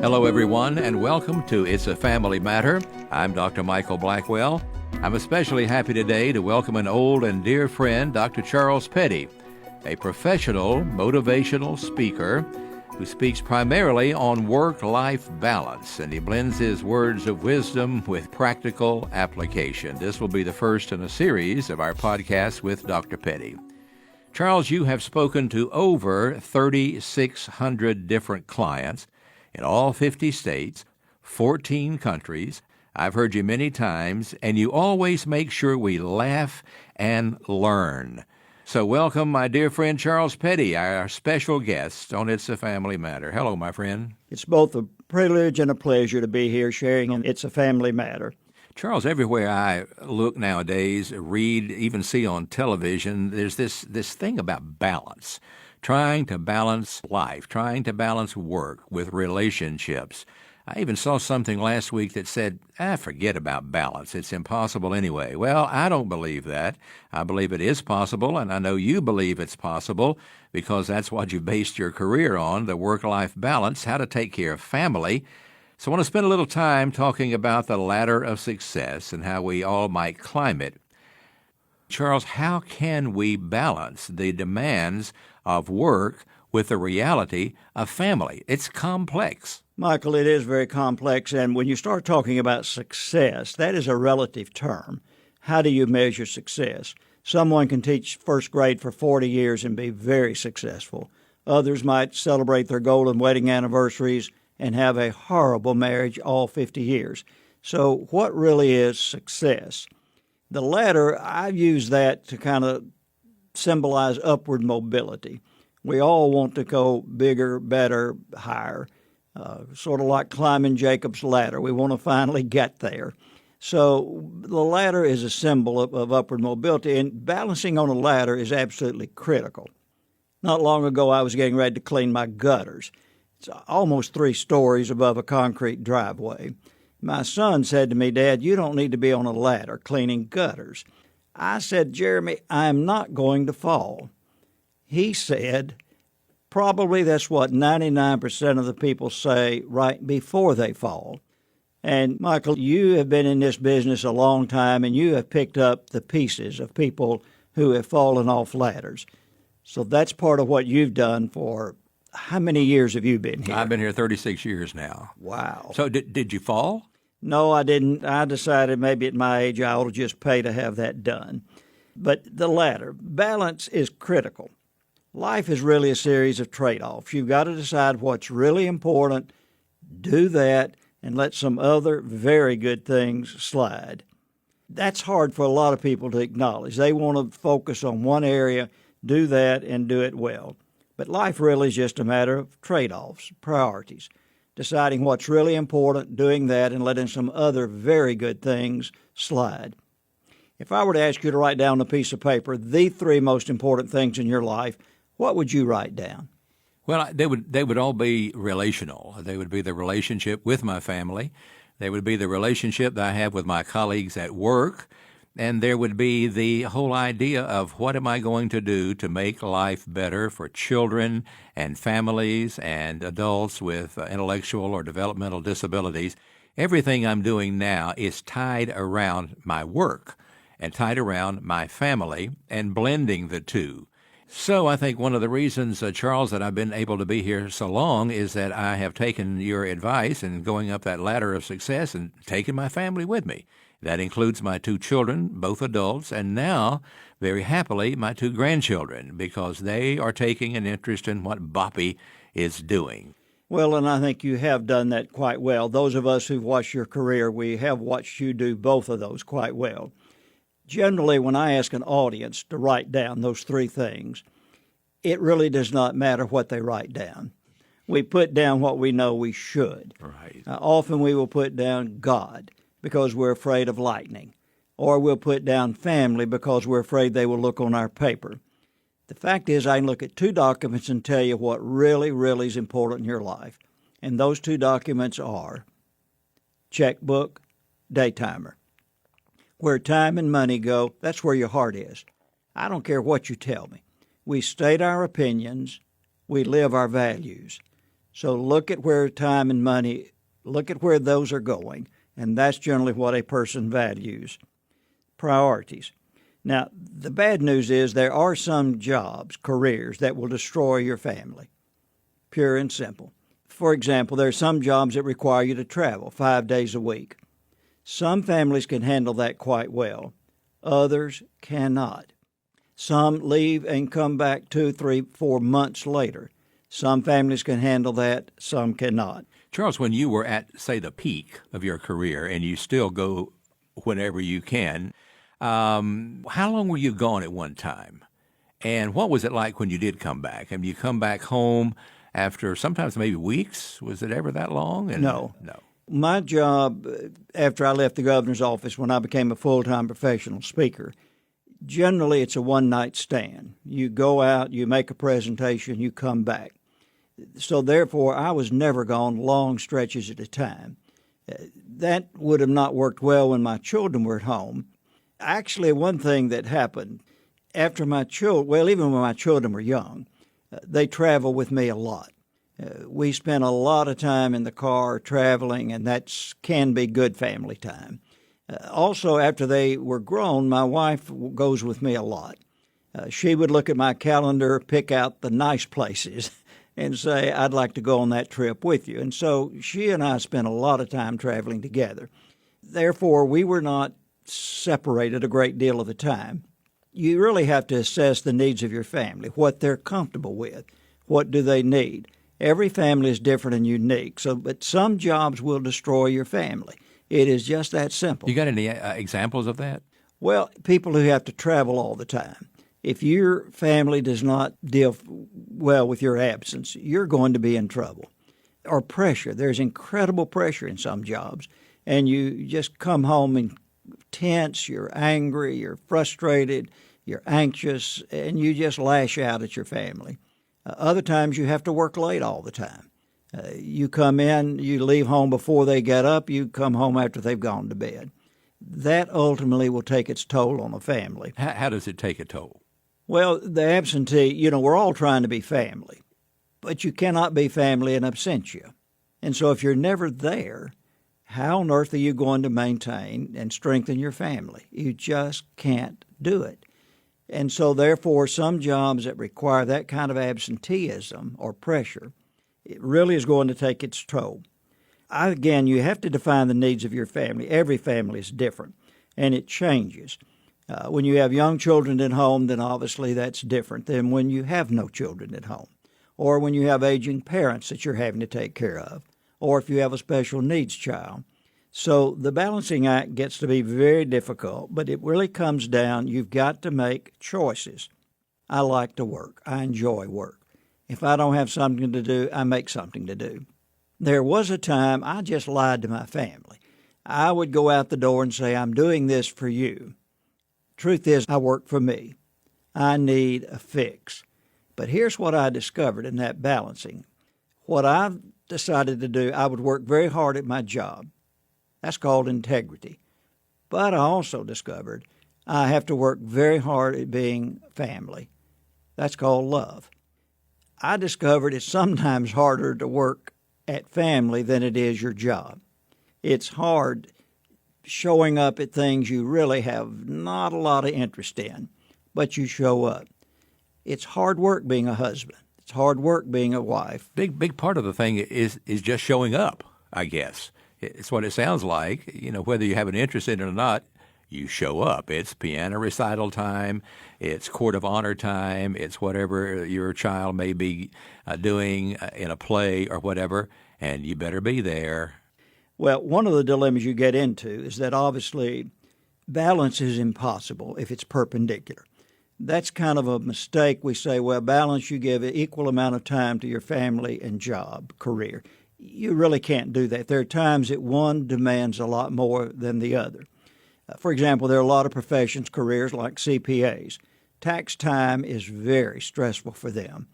Hello, everyone, and welcome to It's a Family Matter. I'm Dr. Michael Blackwell. I'm especially happy today to welcome an old and dear friend, Dr. Charles Petty, a professional motivational speaker who speaks primarily on work-life balance, and he blends his words of wisdom with practical application. This will be the first in a series of our podcasts with Dr. Petty. Charles, you have spoken to over 3,600 different clients in all 50 states, 14 countries. I've heard you many times, and you always make sure we laugh and learn. So welcome, my dear friend Charles Petty, our special guest on It's a Family Matter. Hello, my friend. It's both a privilege and a pleasure to be here sharing in It's a Family Matter. Charles, everywhere I look nowadays, read, even see on television, there's this thing about balance, trying to balance life, trying to balance work with relationships. I even saw something last week that said, forget about balance. It's impossible anyway. Well, I don't believe that. I believe it is possible, and I know you believe it's possible because that's what you based your career on, the work-life balance, how to take care of family. So I want to spend a little time talking about the ladder of success and how we all might climb it. Charles, how can we balance the demands of work with the reality of family? It's complex. Michael, it is very complex, and when you start talking about success, that is a relative term. How do you measure success? Someone can teach first grade for 40 years and be very successful. Others might celebrate their golden wedding anniversaries and have a horrible marriage all 50 years. So what really is success? The ladder, I've used that to kind of symbolize upward mobility. We all want to go bigger, better, higher. Sort of like climbing Jacob's ladder. We want to finally get there. So the ladder is a symbol of upward mobility, and balancing on a ladder is absolutely critical. Not long ago, I was getting ready to clean my gutters. It's almost 3 stories above a concrete driveway. My son said to me, "Dad, you don't need to be on a ladder cleaning gutters." I said, "Jeremy, I'm not going to fall." He said, "Probably that's what 99% of the people say right before they fall." And Michael, you have been in this business a long time, and you have picked up the pieces of people who have fallen off ladders. So that's part of what you've done for how many years have you been here? I've been here 36 years now. Wow. So did you fall? No, I didn't. I decided maybe at my age I ought to just pay to have that done. But the ladder, balance is critical. Life is really a series of trade-offs. You've got to decide what's really important, do that, and let some other very good things slide. That's hard for a lot of people to acknowledge. They want to focus on one area, do that, and do it well. But life really is just a matter of trade-offs, priorities, deciding what's really important, doing that, and letting some other very good things slide. If I were to ask you to write down on a piece of paper the 3 most important things in your life, what would you write down? Well, they would all be relational. They would be the relationship with my family. They would be the relationship that I have with my colleagues at work. And there would be the whole idea of what am I going to do to make life better for children and families and adults with intellectual or developmental disabilities. Everything I'm doing now is tied around my work and tied around my family and blending the two. So I think one of the reasons, Charles, that I've been able to be here so long is that I have taken your advice and going up that ladder of success and taken my family with me. That includes my 2 children, both adults, and now, very happily, my 2 grandchildren, because they are taking an interest in what Boppy is doing. Well, and I think you have done that quite well. Those of us who've watched your career, we have watched you do both of those quite well. Generally, when I ask an audience to write down those 3 things, it really does not matter what they write down. We put down what we know we should. Right. Often we will put down God because we're afraid of lightning, or we'll put down family because we're afraid they will look on our paper. The fact is, I can look at 2 documents and tell you what really, really is important in your life. And those 2 documents are checkbook, daytimer. Where time and money go, that's where your heart is. I don't care what you tell me. We state our opinions. We live our values. So look at where time and money, look at where those are going, and that's generally what a person values. Priorities. Now, the bad news is there are some jobs, careers, that will destroy your family, pure and simple. For example, there are some jobs that require you to travel 5 days a week. Some families can handle that quite well. Others cannot. Some leave and come back 2, 3, 4 months later. Some families can handle that, some cannot. Charles, when you were at, say, the peak of your career, and you still go whenever you can, how long were you gone at one time? And what was it like when you did come back? I mean, you come back home after sometimes maybe weeks? Was it ever that long? No. No. My job, after I left the governor's office when I became a full-time professional speaker, generally it's a one-night stand. You go out, you make a presentation, you come back. So therefore, I was never gone long stretches at a time. That would have not worked well when my children were at home. Actually, one thing that happened after my children, well, even when my children were young, they traveled with me a lot. We spent a lot of time in the car traveling, and that can be good family time. Also, after they were grown, my wife goes with me a lot. She would look at my calendar, pick out the nice places, and say, I'd like to go on that trip with you. And so she and I spent a lot of time traveling together. Therefore, we were not separated a great deal of the time. You really have to assess the needs of your family, what they're comfortable with, what do they need. Every family is different and unique, but some jobs will destroy your family. It is just that simple. You got any examples of that? Well, people who have to travel all the time. If your family does not deal well with your absence, you're going to be in trouble. Or pressure. There's incredible pressure in some jobs, and you just come home and tense, you're angry, you're frustrated, you're anxious, and you just lash out at your family. Other times you have to work late all the time. You come in, you leave home before they get up, you come home after they've gone to bed. That ultimately will take its toll on a family. How does it take a toll? Well, the absentee, we're all trying to be family, but you cannot be family in absentia. And so if you're never there, how on earth are you going to maintain and strengthen your family? You just can't do it. And so therefore, some jobs that require that kind of absenteeism or pressure, it really is going to take its toll. Again, you have to define the needs of your family. Every family is different, and it changes. When you have young children at home, then obviously that's different than when you have no children at home, or when you have aging parents that you're having to take care of, or if you have a special needs child. So the balancing act gets to be very difficult, but it really comes down, you've got to make choices. I like to work. I enjoy work. If I don't have something to do, I make something to do. There was a time I just lied to my family. I would go out the door and say, I'm doing this for you. Truth is, I work for me. I need a fix. But here's what I discovered in that balancing. What I've decided to do, I would work very hard at my job. That's called integrity. But I also discovered I have to work very hard at being family. That's called love. I discovered it's sometimes harder to work at family than it is your job. It's hard showing up at things you really have not a lot of interest in, but you show up. It's hard work being a husband. It's hard work being a wife. Big part of the thing is just showing up, I guess. It's what it sounds like. Whether you have an interest in it or not, you show up. It's piano recital time. It's court of honor time. It's whatever your child may be doing in a play or whatever, and you better be there. Well, one of the dilemmas you get into is that obviously balance is impossible if it's perpendicular. That's kind of a mistake. We say, well, balance, you give an equal amount of time to your family and job, career. You really can't do that. There are times that one demands a lot more than the other. For example, there are a lot of professions, careers like CPAs. Tax time is very stressful for them.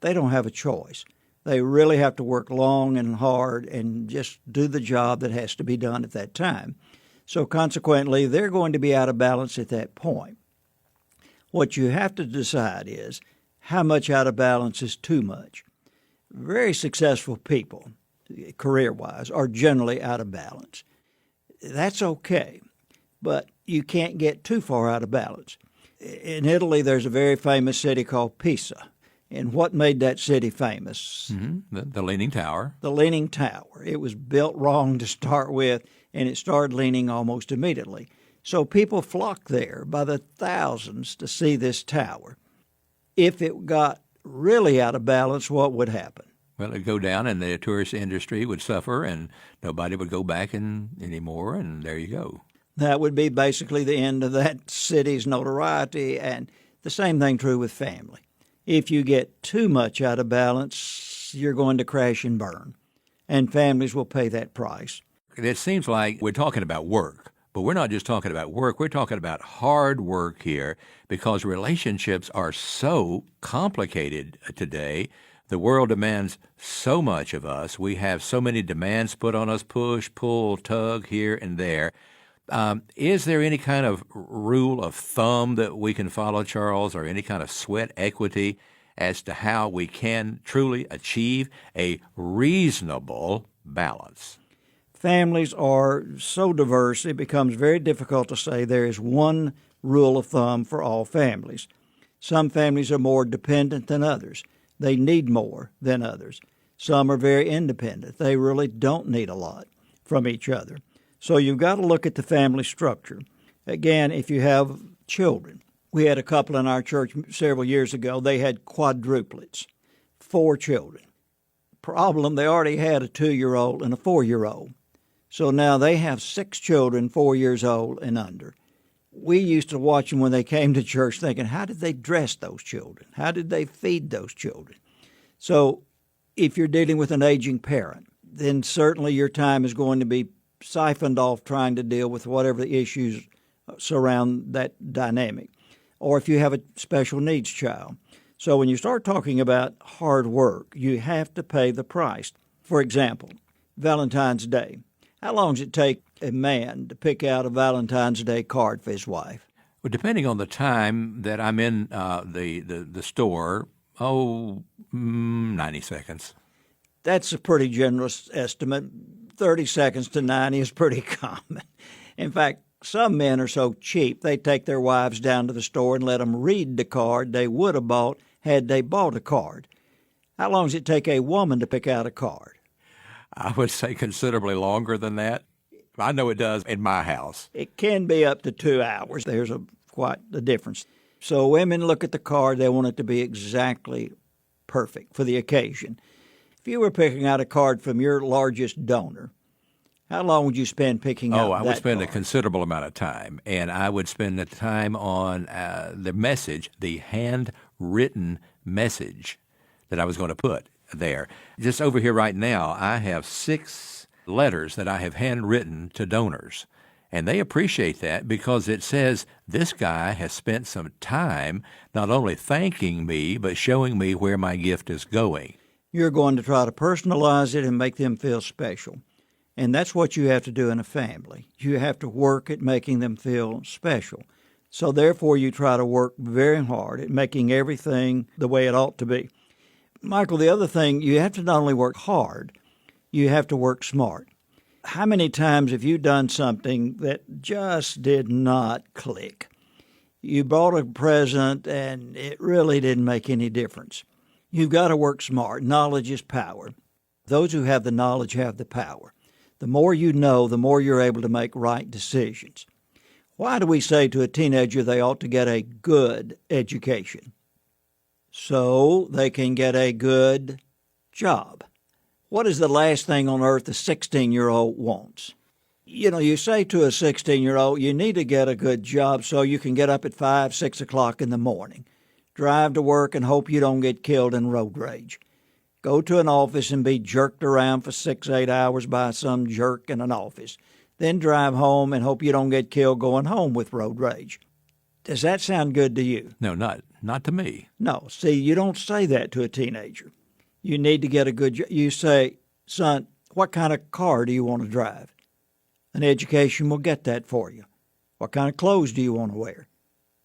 They don't have a choice. They really have to work long and hard and just do the job that has to be done at that time. So consequently, they're going to be out of balance at that point. What you have to decide is how much out of balance is too much. Very successful people, career-wise, are generally out of balance. That's okay, but you can't get too far out of balance. In Italy, there's a very famous city called Pisa. And what made that city famous? The Leaning Tower. The Leaning Tower. It was built wrong to start with, and it started leaning almost immediately. So people flocked there by the thousands to see this tower. If it got really out of balance, what would happen? Well, it'd go down, and the tourist industry would suffer, and nobody would go back anymore, and there you go. That would be basically the end of that city's notoriety, and the same thing true with family. If you get too much out of balance, you're going to crash and burn, and families will pay that price. It seems like we're talking about work, but we're not just talking about work. We're talking about hard work here because relationships are so complicated today. The world demands so much of us. We have so many demands put on us, push, pull, tug here and there. Is there any kind of rule of thumb that we can follow, Charles, or any kind of sweat equity as to how we can truly achieve a reasonable balance? Families are so diverse, it becomes very difficult to say there is one rule of thumb for all families. Some families are more dependent than others. They need more than others. Some are very independent. They really don't need a lot from each other. So you've got to look at the family structure. Again, if you have children, we had a couple in our church several years ago. They had quadruplets, 4 children. Problem, they already had a 2-year-old and a 4-year-old. So now they have 6 children, 4 years old and under. We used to watch them when they came to church thinking, how did they dress those children? How did they feed those children? So if you're dealing with an aging parent, then certainly your time is going to be siphoned off trying to deal with whatever the issues surround that dynamic, or if you have a special needs child. So when you start talking about hard work, you have to pay the price. For example, Valentine's Day. How long does it take a man to pick out a Valentine's Day card for his wife? Well, depending on the time that I'm in the store, 90 seconds. That's a pretty generous estimate. 30 seconds to 90 is pretty common. In fact, some men are so cheap, they take their wives down to the store and let them read the card they would have bought had they bought a card. How long does it take a woman to pick out a card? I would say considerably longer than that. I know it does in my house. It can be up to 2 hours. There's quite a difference. So women look at the card, they want it to be exactly perfect for the occasion. If you were picking out a card from your largest donor, how long would you spend picking out that card? I would spend a considerable amount of time, and I would spend the time on the message, the handwritten message that I was going to put there. Just over here right now, I have 6 letters that I have handwritten to donors, and they appreciate that because it says this guy has spent some time not only thanking me, but showing me where my gift is going. You're going to try to personalize it and make them feel special. And that's what you have to do in a family. You have to work at making them feel special. So therefore, you try to work very hard at making everything the way it ought to be. Michael, the other thing, you have to not only work hard, you have to work smart. How many times have you done something that just did not click? You bought a present and it really didn't make any difference. You've got to work smart. Knowledge is power. Those who have the knowledge have the power. The more you know, the more you're able to make right decisions. Why do we say to a teenager they ought to get a good education? So they can get a good job. What is the last thing on earth a 16-year-old wants? You say to a 16-year-old, you need to get a good job so you can get up at 5, 6 o'clock in the morning. Drive to work and hope you don't get killed in road rage. Go to an office and be jerked around for 6, 8 hours by some jerk in an office. Then drive home and hope you don't get killed going home with road rage. Does that sound good to you? No, not to me. No. See, you don't say that to a teenager. You need to get a good job. You say, son, what kind of car do you want to drive? An education will get that for you. What kind of clothes do you want to wear?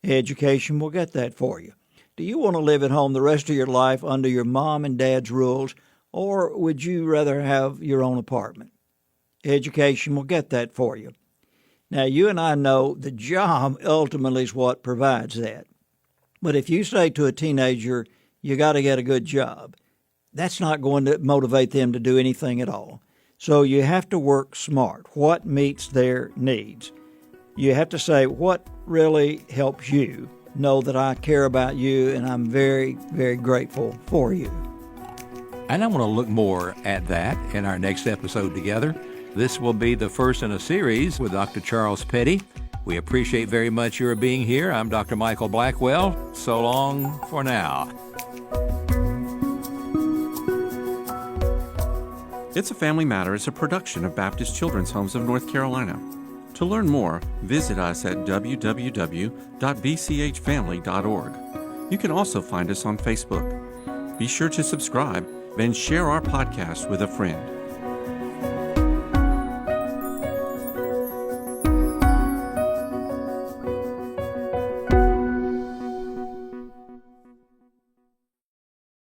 Education will get that for you. Do you want to live at home the rest of your life under your mom and dad's rules, Or would you rather have your own apartment? Education will get that for you. Now, you and I know the job ultimately is what provides that. But if you say to a teenager, you got to get a good job, that's not going to motivate them to do anything at all. So you have to work smart. What meets their needs? You have to say, what really helps you? Know that I care about you and I'm very, very grateful for you. And I want to look more at that in our next episode together. This will be the first in a series with Dr. Charles Petty. We appreciate very much your being here. I'm Dr. Michael Blackwell. So long for now. It's a Family Matter is a production of Baptist Children's Homes of North Carolina. To learn more, visit us at www.bchfamily.org. You can also find us on Facebook. Be sure to subscribe and share our podcast with a friend.